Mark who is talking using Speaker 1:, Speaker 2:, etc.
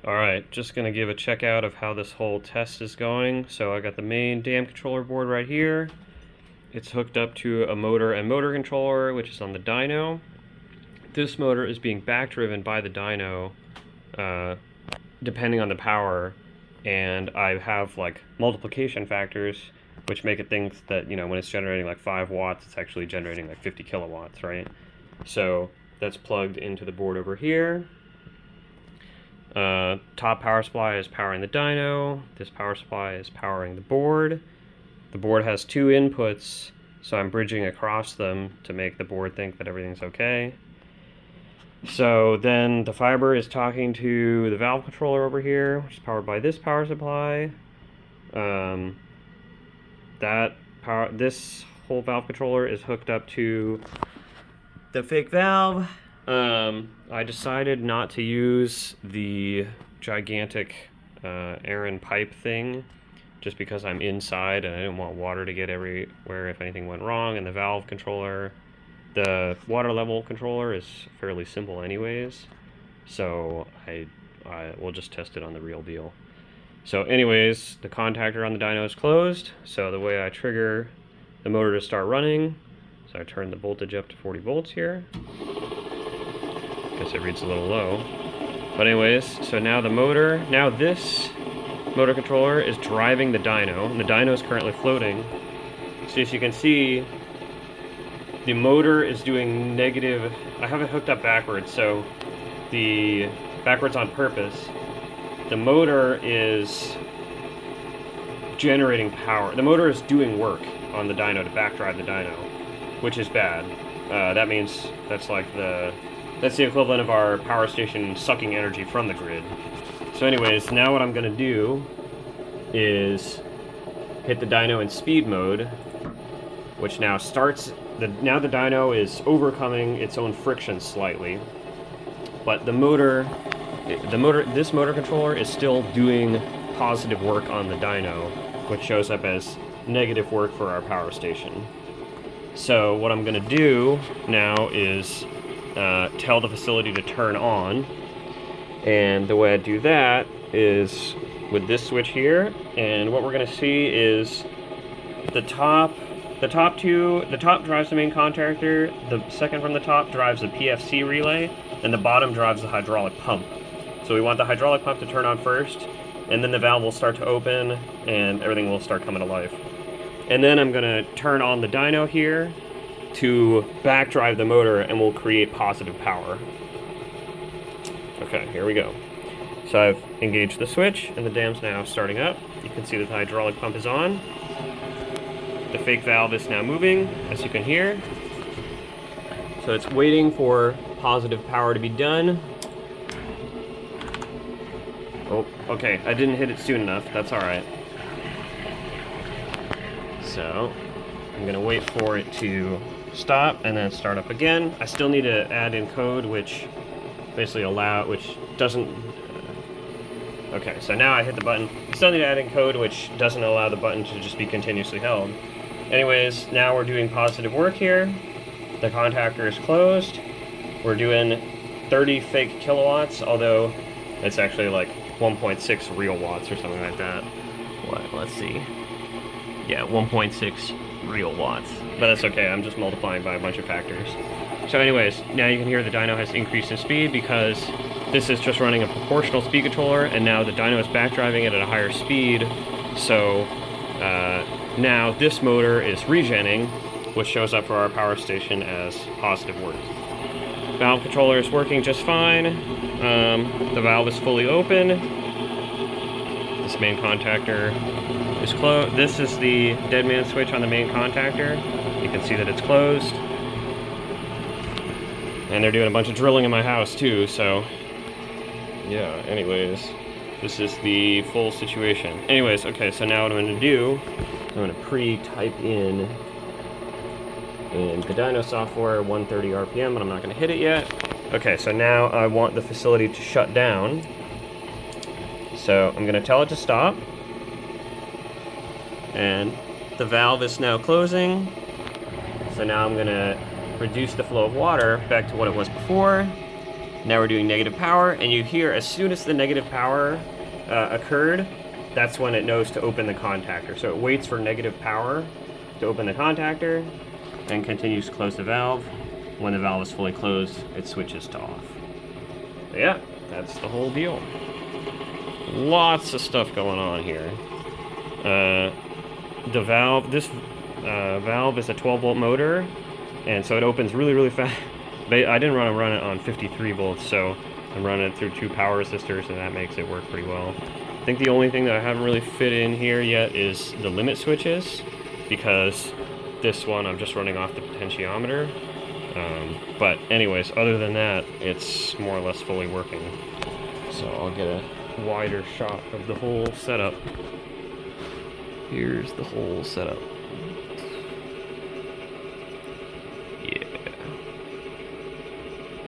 Speaker 1: Alright, just going to give a check out of how this whole test is going. So I got the main dam controller board right here. It's hooked up to a motor and motor controller, which is on the dyno. This motor is being back driven by the dyno, depending on the power. And I have like multiplication factors, which make it think that, you know, when it's generating like 5 watts, it's actually generating like 50 kilowatts, right? So that's plugged into the board over here. Top power supply is powering the dyno. This power supply is powering the board. The board has 2 inputs, so I'm bridging across them to make the board think that everything's okay. So then the fiber is talking to the valve controller over here, which is powered by this power supply. This whole valve controller is hooked up to the fake valve. I decided not to use the gigantic Aaron pipe thing just because I'm inside and I didn't want water to get everywhere if anything went wrong. And the valve controller, the water level controller, is fairly simple anyways, so I will just test it on the real deal. So anyways, the contactor on the dyno is closed, so the way I trigger the motor to start running, so I turn the voltage up to 40 volts here. Guess it reads a little low. But anyways, so now this motor controller is driving the dyno, and the dyno is currently floating. So as you can see, the motor is doing negative. I have it hooked up backwards, so the backwards on purpose. The motor is generating power. The motor is doing work on the dyno to backdrive the dyno, which is bad. That means that's the equivalent of our power station sucking energy from the grid. So anyways, now what I'm going to do is hit the dyno in speed mode, which now starts. Now the dyno is overcoming its own friction slightly, but this motor controller is still doing positive work on the dyno, which shows up as negative work for our power station. So what I'm going to do now is tell the facility to turn on, and the way I do that is with this switch here, and what we're going to see is the top drives the main contactor, the second from the top drives the PFC relay, and the bottom drives the hydraulic pump. So we want the hydraulic pump to turn on first, and then the valve will start to open, and everything will start coming to life. And then I'm going to turn on the dyno here to back drive the motor, and we'll create positive power. Okay, here we go. So I've engaged the switch, and the dam's now starting up. You can see that the hydraulic pump is on. The fake valve is now moving, as you can hear. So it's waiting for positive power to be done. Oh, okay, I didn't hit it soon enough. That's alright. So I'm going to wait for it to stop and then start up again. I still need to add in code which basically okay, so now I hit the button. I still need to add in code which doesn't allow the button to just be continuously held. Anyways, now we're doing positive work here. The contactor is closed. We're doing 30 fake kilowatts, although it's actually like 1.6 real watts or something like that. Let's see. Yeah, 1.6 real watts. But that's okay, I'm just multiplying by a bunch of factors. So anyways, now you can hear the dyno has increased in speed because this is just running a proportional speed controller, and now the dyno is back driving it at a higher speed. So now this motor is regenning, which shows up for our power station as positive work. Valve controller is working just fine. The valve is fully open. This main contactor is closed. This is the dead man switch on the main contactor. You can see that it's closed. And they're doing a bunch of drilling in my house too, so yeah, anyways, this is the full situation. Anyways, okay, so now what I'm going to do, I'm going to pre-type in the dyno software 130 RPM, but I'm not going to hit it yet. Okay, so now I want the facility to shut down. So I'm going to tell it to stop. And the valve is now closing. So now I'm going to reduce the flow of water back to what it was before. Now we're doing negative power, and you hear as soon as the negative power occurred, that's when it knows to open the contactor. So it waits for negative power to open the contactor and continues to close the valve. When the valve is fully closed, it switches to off. But yeah, that's the whole deal. Lots of stuff going on here. The valve, this valve is a 12-volt motor, and so it opens really, really fast. I didn't want to run it on 53 volts, so I'm running it through 2 power resistors, and that makes it work pretty well. I think the only thing that I haven't really fit in here yet is the limit switches, because this one I'm just running off the potentiometer. But anyways, other than that, it's more or less fully working. So I'll get a wider shot of the whole setup. Here's the whole setup.